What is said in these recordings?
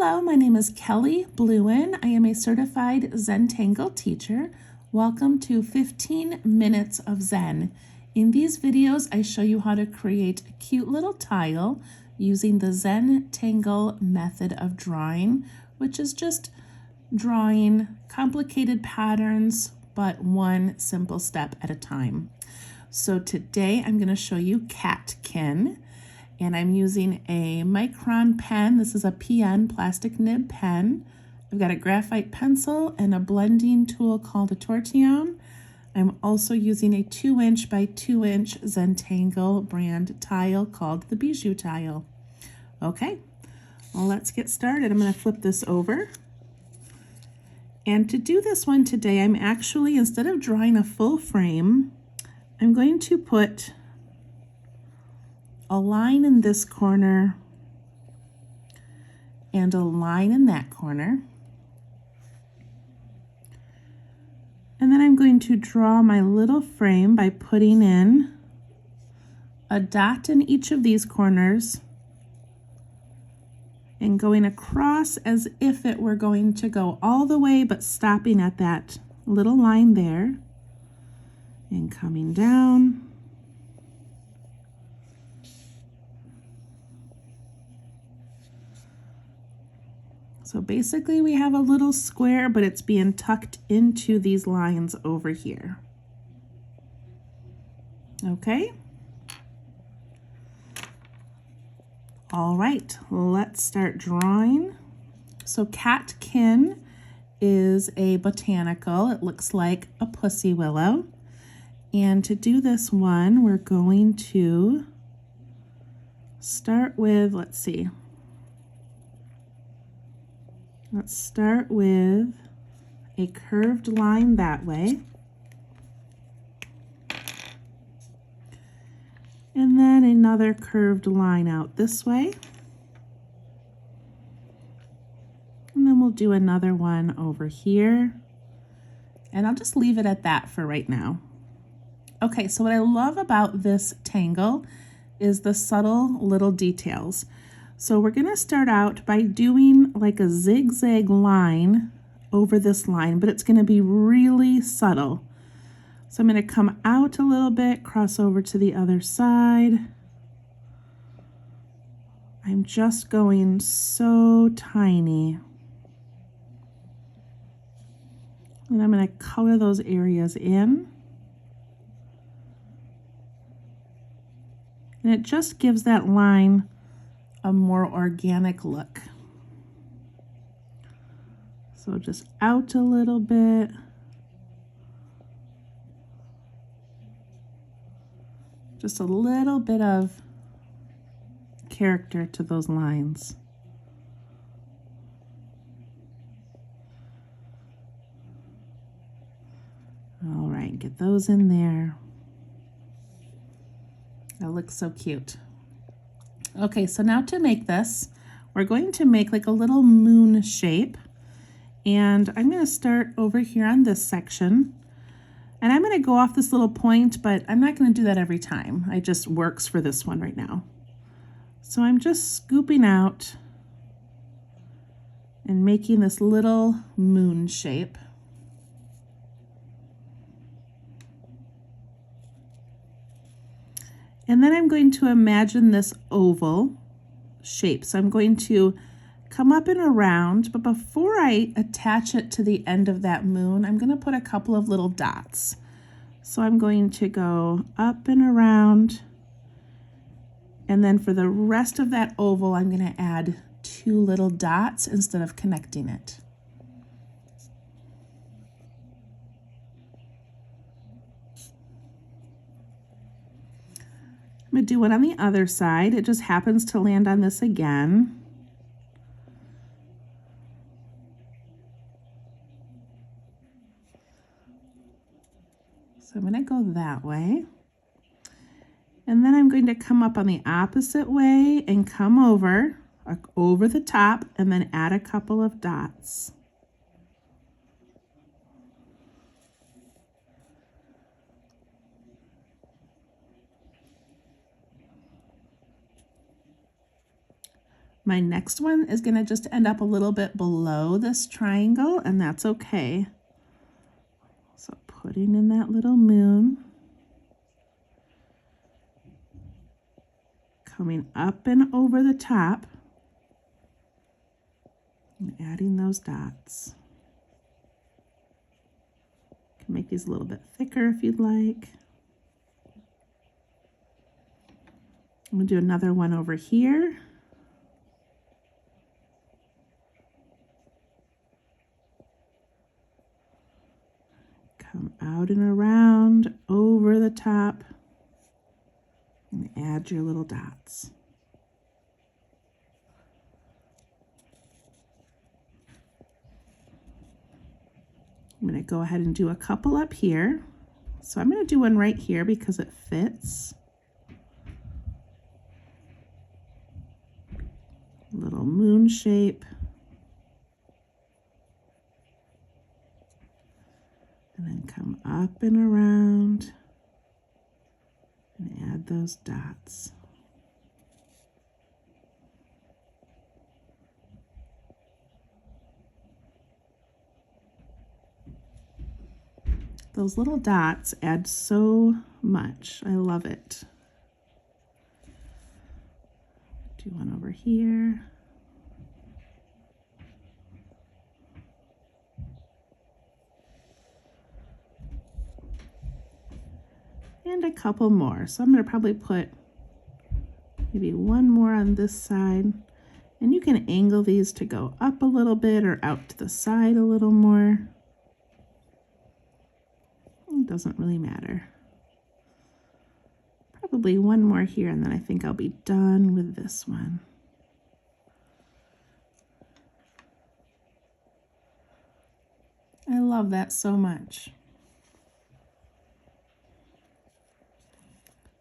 Hello, my name is Kelly Bluen. I am a certified Zentangle teacher. Welcome to 15 Minutes of Zen. In these videos, I show you how to create a cute little tile using the Zentangle method of drawing, which is just drawing complicated patterns, but one simple step at a time. So today I'm going to show you catkin. And I'm using a Micron pen. This is a PN, plastic nib pen. I've got a graphite pencil and a blending tool called a tortillion. I'm also using a 2" by 2" Zentangle brand tile called the Bijou tile. Okay, well, let's get started. I'm going to flip this over. And to do this one today, I'm actually, instead of drawing a full frame, I'm going to put a line in this corner and a line in that corner. And then I'm going to draw my little frame by putting in a dot in each of these corners and going across as if it were going to go all the way, but stopping at that little line there and coming down. So basically we have a little square, but it's being tucked into these lines over here. Okay? All right, let's start drawing. So catkin is a botanical. It looks like a pussy willow. And to do this one, we're going to start with, let's start with a curved line that way. And then another curved line out this way. And then we'll do another one over here. And I'll just leave it at that for right now. Okay, so what I love about this tangle is the subtle little details. So we're going to start out by doing like a zigzag line over this line, but it's going to be really subtle. So I'm going to come out a little bit, cross over to the other side. I'm just going so tiny. And I'm going to color those areas in. And it just gives that line a more organic look. So just out a little bit. Just a little bit of character to those lines. All right, get those in there. That looks so cute. Okay, so now to make this, we're going to make like a little moon shape. And I'm going to start over here on this section. And I'm going to go off this little point, but I'm not going to do that every time. It just works for this one right now. So I'm just scooping out and making this little moon shape. And then I'm going to imagine this oval shape. So I'm going to come up and around, but before I attach it to the end of that moon, I'm going to put a couple of little dots. So I'm going to go up and around, and then for the rest of that oval, I'm going to add 2 little dots instead of connecting it. I'm going to do one on the other side. It just happens to land on this again. So I'm going to go that way. And then I'm going to come up on the opposite way and come over the top and then add a couple of dots. My next one is going to just end up a little bit below this triangle, and that's okay. So putting in that little moon, coming up and over the top, and adding those dots. You can make these a little bit thicker if you'd like. I'm going to do another one over here. Come out and around, over the top, and add your little dots. I'm going to go ahead and do a couple up here. So I'm going to do one right here because it fits. Little moon shape. And then come up and around and add those dots. Those little dots add so much. I love it. Do one over here. And a couple more. So I'm going to probably put maybe one more on this side. And you can angle these to go up a little bit or out to the side a little more. It doesn't really matter. Probably one more here, and then I think I'll be done with this one. I love that so much.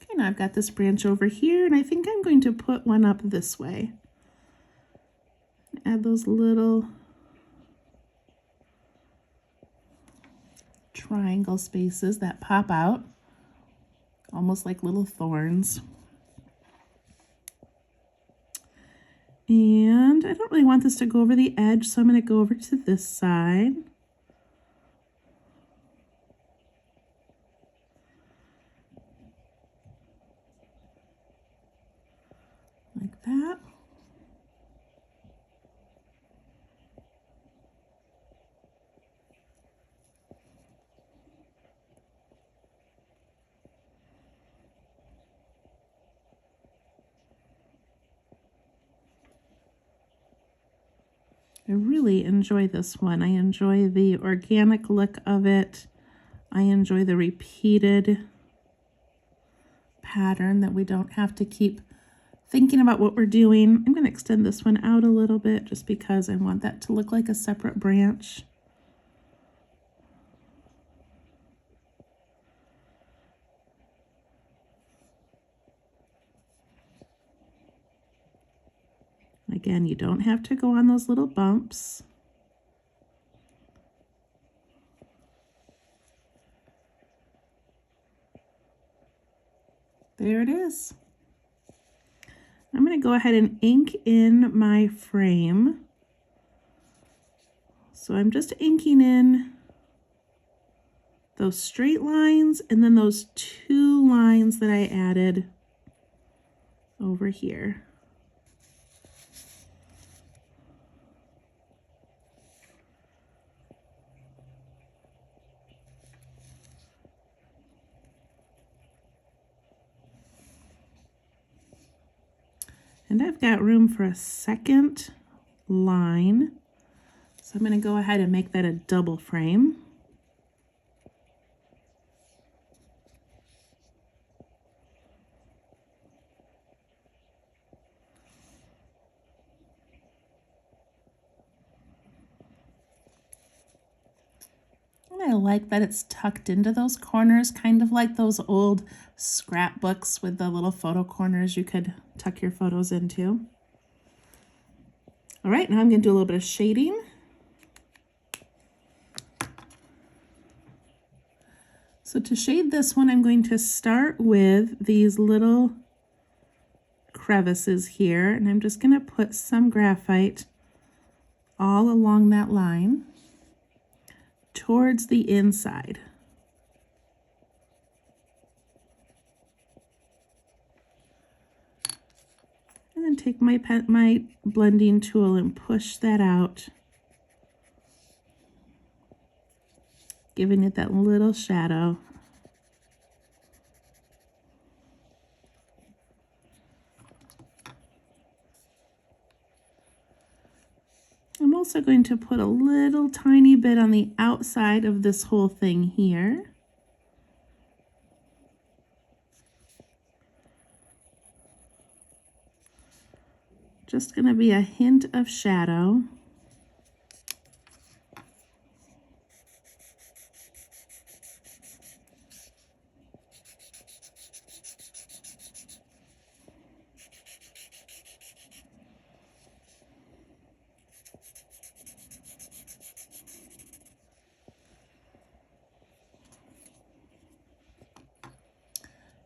Okay, now I've got this branch over here, and I think I'm going to put one up this way. Add those little triangle spaces that pop out, almost like little thorns. And I don't really want this to go over the edge, so I'm going to go over to this side. Like that. I really enjoy this one. I enjoy the organic look of it. I enjoy the repeated pattern that we don't have to keep thinking about what we're doing. I'm going to extend this one out a little bit just because I want that to look like a separate branch. Again, you don't have to go on those little bumps. There it is. I'm going to go ahead and ink in my frame. So I'm just inking in those straight lines and then those two lines that I added over here. And I've got room for a second line. So I'm going to go ahead and make that a double frame. And I like that it's tucked into those corners, kind of like those old scrapbooks with the little photo corners you could tuck your photos into. All right, now I'm going to do a little bit of shading. So to shade this one, I'm going to start with these little crevices here, and I'm just going to put some graphite all along that line towards the inside. And then take my blending tool and push that out, giving it that little shadow. I'm also going to put a little tiny bit on the outside of this whole thing here. Just going to be a hint of shadow.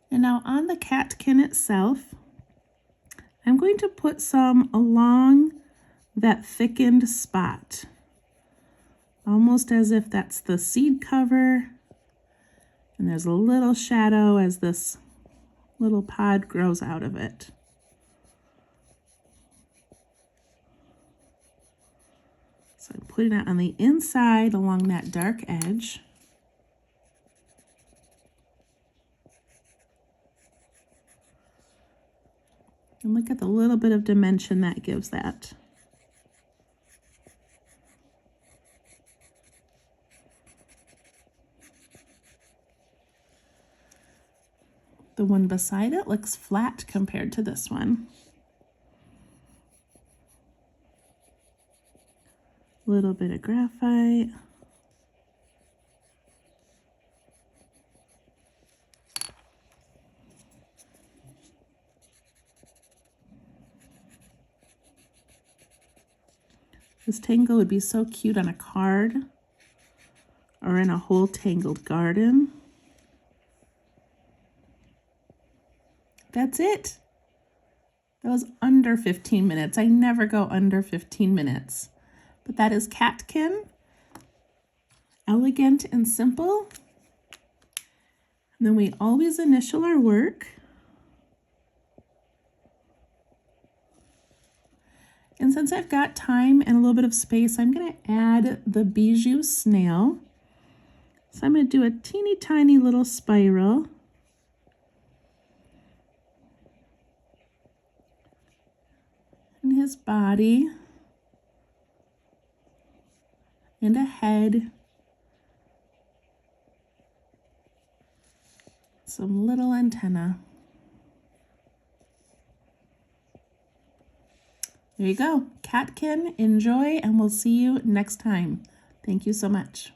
And now on the catkin itself, I'm going to put some along that thickened spot, almost as if that's the seed cover, and there's a little shadow as this little pod grows out of it. So I'm putting it on the inside along that dark edge. And look at the little bit of dimension that gives that. The one beside it looks flat compared to this one. Little bit of graphite. This tangle would be so cute on a card or in a whole tangled garden. That's it. That was under 15 minutes. I never go under 15 minutes. But that is catkin. Elegant and simple. And then we always initial our work. And since I've got time and a little bit of space, I'm going to add the bijou snail. So I'm going to do a teeny tiny little spiral. And his body. And a head. Some little antenna. There you go. Catkin, enjoy, and we'll see you next time. Thank you so much.